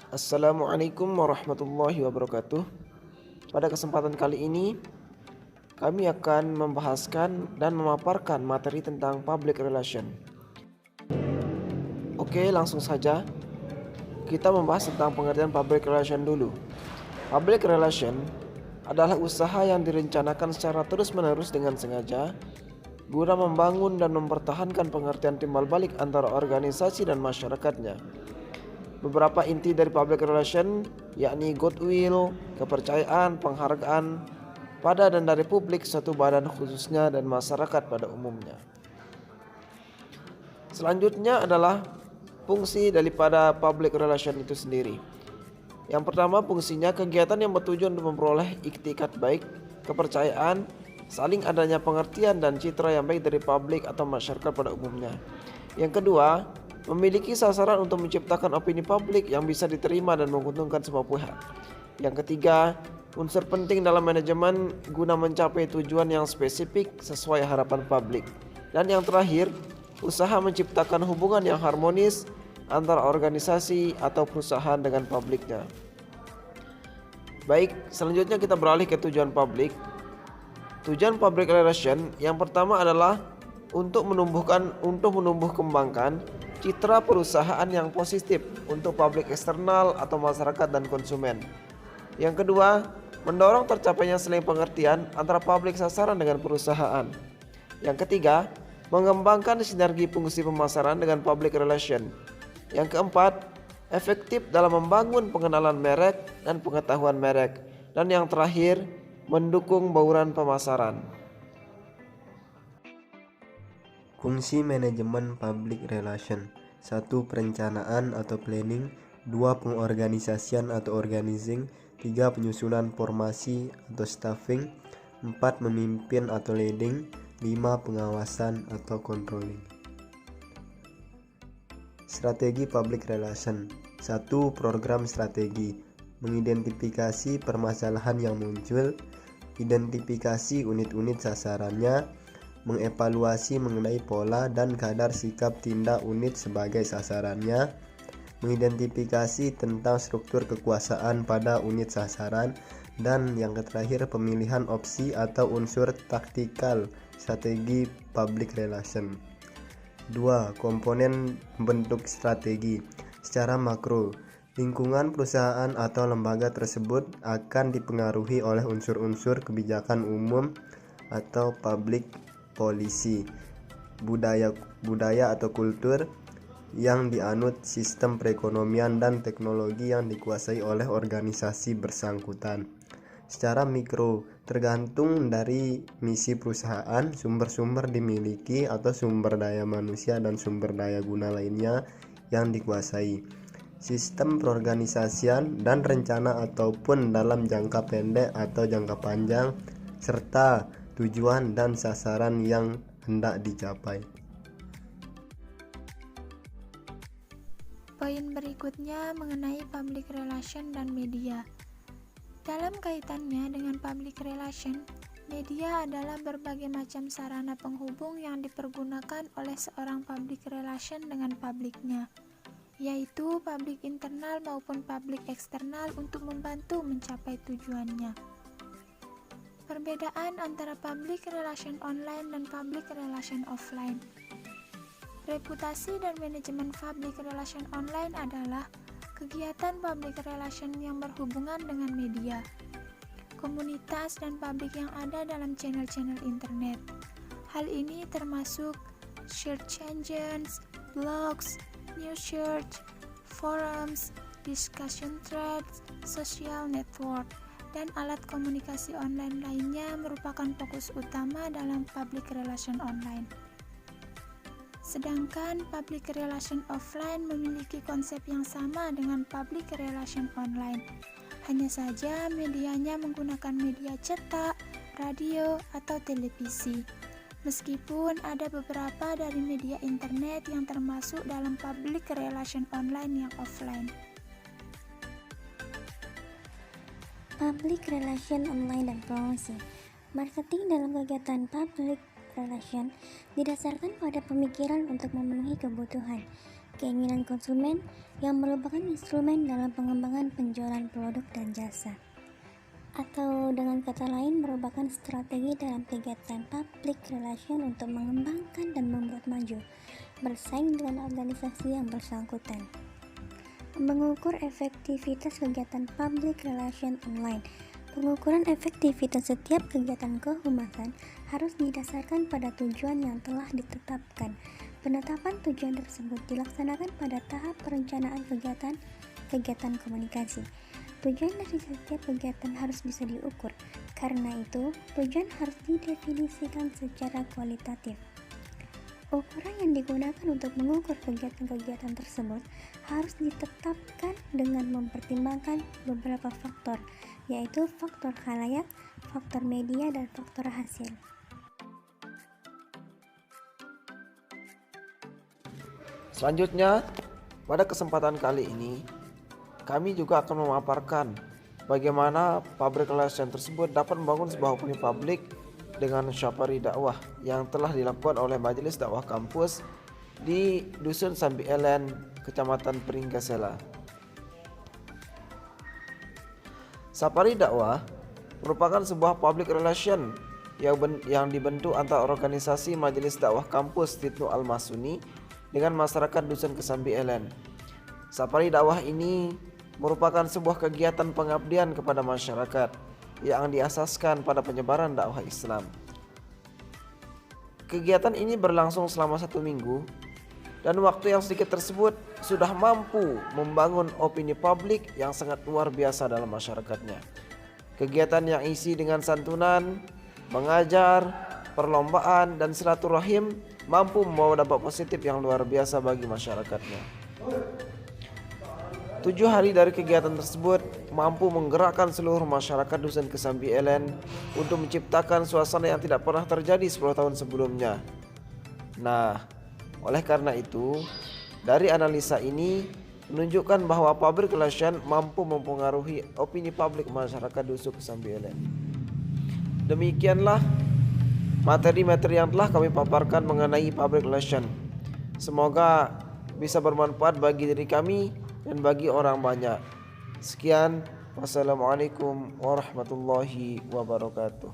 Assalamualaikum warahmatullahi wabarakatuh. Pada kesempatan kali ini, kami akan membahaskan dan memaparkan materi tentang public relation. Oke, langsung saja. Kita membahas tentang pengertian public relation dulu. Public relation adalah usaha yang direncanakan secara terus-menerus dengan sengaja guna membangun dan mempertahankan pengertian timbal balik antara organisasi dan masyarakatnya. Beberapa inti dari public relation yakni goodwill, kepercayaan, penghargaan pada dan dari publik suatu badan khususnya dan masyarakat pada umumnya. Selanjutnya adalah fungsi daripada public relation itu sendiri. Yang pertama, fungsinya kegiatan yang bertujuan untuk memperoleh iktikat baik, kepercayaan, saling adanya pengertian dan citra yang baik dari publik atau masyarakat pada umumnya. Yang kedua, memiliki sasaran untuk menciptakan opini publik yang bisa diterima dan menguntungkan semua pihak. Yang ketiga, unsur penting dalam manajemen guna mencapai tujuan yang spesifik sesuai harapan publik. Dan yang terakhir, usaha menciptakan hubungan yang harmonis antara organisasi atau perusahaan dengan publiknya. Baik, selanjutnya kita beralih ke tujuan publik. Tujuan public relation yang pertama adalah untuk menumbuh kembangkan citra perusahaan yang positif untuk publik eksternal atau masyarakat dan konsumen. Yang kedua, mendorong tercapainya saling pengertian antara publik sasaran dengan perusahaan. Yang ketiga, mengembangkan sinergi fungsi pemasaran dengan public relation. Yang keempat, efektif dalam membangun pengenalan merek dan pengetahuan merek. Dan yang terakhir, mendukung bauran pemasaran. Fungsi manajemen public relation: 1. Perencanaan atau planning, 2. Pengorganisasian atau organizing, 3. Penyusunan formasi atau staffing, 4. Memimpin atau leading, 5. Pengawasan atau controlling. Strategi public relation: 1. Program strategi, mengidentifikasi permasalahan yang muncul, identifikasi unit-unit sasarannya, mengevaluasi mengenai pola dan kadar sikap tindak unit sebagai sasarannya, mengidentifikasi tentang struktur kekuasaan pada unit sasaran, dan yang terakhir pemilihan opsi atau unsur taktikal strategi public relation. 2. Komponen bentuk strategi. Secara makro, lingkungan perusahaan atau lembaga tersebut akan dipengaruhi oleh unsur-unsur kebijakan umum atau public policy, budaya atau kultur yang dianut, sistem perekonomian dan teknologi yang dikuasai oleh organisasi bersangkutan. Secara mikro, tergantung dari misi perusahaan, sumber-sumber dimiliki atau sumber daya manusia dan sumber daya guna lainnya yang dikuasai, sistem perorganisasian dan rencana ataupun dalam jangka pendek atau jangka panjang, serta tujuan dan sasaran yang hendak dicapai. Poin berikutnya mengenai public relation dan media. Dalam kaitannya dengan public relation, media adalah berbagai macam sarana penghubung yang dipergunakan oleh seorang public relation dengan publiknya, yaitu publik internal maupun publik eksternal untuk membantu mencapai tujuannya. Perbedaan antara public relation online dan public relation offline. Reputasi dan manajemen public relation online adalah kegiatan public relation yang berhubungan dengan media, komunitas dan publik yang ada dalam channel-channel internet. Hal ini termasuk search engines, blogs, news search, forums, discussion threads, social network, dan alat komunikasi online lainnya merupakan fokus utama dalam public relation online. Sedangkan public relation offline memiliki konsep yang sama dengan public relation online. Hanya saja medianya menggunakan media cetak, radio, atau televisi. Meskipun ada beberapa dari media internet yang termasuk dalam public relation online yang offline. Public relation online dan promosi. Marketing dalam kegiatan public relation didasarkan pada pemikiran untuk memenuhi kebutuhan, keinginan konsumen yang merupakan instrumen dalam pengembangan penjualan produk dan jasa. Atau dengan kata lain merupakan strategi dalam kegiatan public relation untuk mengembangkan dan membuat maju, bersaing dengan organisasi yang bersangkutan. Mengukur efektivitas kegiatan public relation online. Pengukuran efektivitas setiap kegiatan kehumasan harus didasarkan pada tujuan yang telah ditetapkan. Penetapan tujuan tersebut dilaksanakan pada tahap perencanaan kegiatan komunikasi. Tujuan dari setiap kegiatan harus bisa diukur. Karena itu, tujuan harus didefinisikan secara kualitatif. Ukuran yang digunakan untuk mengukur kegiatan-kegiatan tersebut harus ditetapkan dengan mempertimbangkan beberapa faktor, yaitu faktor khalayak, faktor media, dan faktor hasil. Selanjutnya, pada kesempatan kali ini, kami juga akan memaparkan bagaimana public relation tersebut dapat membangun sebuah opini publik dengan syafari dakwah yang telah dilakukan oleh Majelis Dakwah Kampus di Dusun Sambi Elen, Kecamatan Pringgasela. Safari dakwah merupakan sebuah public relation yang dibentuk antara organisasi Majelis Dakwah Kampus Titnu Al-Masuni dengan masyarakat Dusun Kesambi Elen. Safari dakwah ini merupakan sebuah kegiatan pengabdian kepada masyarakat yang diasaskan pada penyebaran dakwah Islam. Kegiatan ini berlangsung selama 1 minggu dan waktu yang sedikit tersebut sudah mampu membangun opini publik yang sangat luar biasa dalam masyarakatnya. Kegiatan yang isi dengan santunan, mengajar, perlombaan, dan silaturahim mampu membawa dampak positif yang luar biasa bagi masyarakatnya. 7 hari dari kegiatan tersebut mampu menggerakkan seluruh masyarakat Dusun Kesambi Elen untuk menciptakan suasana yang tidak pernah terjadi 10 tahun sebelumnya. Nah, oleh karena itu, dari analisa ini menunjukkan bahwa public relation mampu mempengaruhi opini publik masyarakat Dusun Kesambi Elen. Demikianlah materi-materi yang telah kami paparkan mengenai public relation. Semoga bisa bermanfaat bagi diri kami dan bagi orang banyak. Sekian, wassalamualaikum warahmatullahi wabarakatuh.